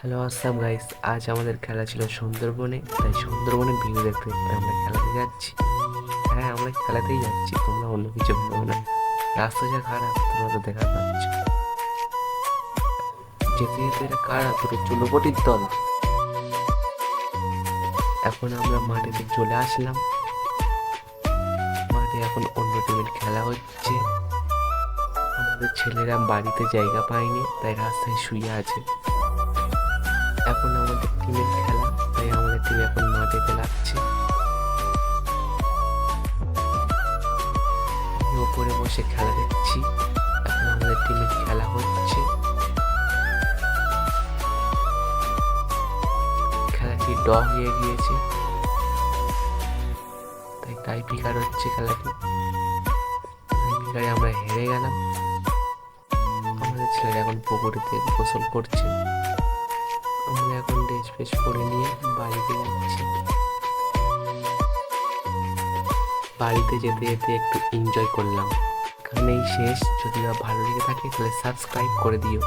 Hello আসসালাম guys, আজ আমাদের খেলা ছিল সুন্দরবনে। তাই সুন্দরবনে ভিউ দেখতে দেখতে আমরা খেলাতে যাচ্ছি। হ্যাঁ, আমরা খেলাতেই যাচ্ছি, তোমরা অন্য কিছু ভেবো না। রাস্তা যা খারাপ তোমরা তো দেখা পাচ্ছ। যেতে যেতে এটা কারা দুটো চুলোপটির দল। এখন আমরা মাঠেতে চলে আসলাম। মাঠে এখন অন্য টিমের খেলা হচ্ছে। আমাদের ছেলেরা বাড়িতে জায়গা পায়নি, তাই রাস্তায় শুয়ে আছে। এখন আমাদের টিমের খেলা, তাই আমাদের টিম এখন মাঠেতে লাগছে। ওপরে বসে খেলা দেখছি। এখন আমাদের টিমের খেলা হচ্ছে। খেলাটি ড্র হয়ে গিয়েছে, তাই টাইপিকার হচ্ছে খেলাটি। টাইপিকারে আমরা হেরে গেলাম। আমাদের ছেলেরা এখন পুকুরেতে গোসল করছে। আমরা এখন ড্রেস ফ্রেস পরে নিয়ে বাড়িতে যাচ্ছি। বাড়িতে যেতে যেতে একটু এনজয় করলাম। এখানেই শেষ। যদি ভালো লেগে থাকে তাহলে সাবস্ক্রাইব করে দিও।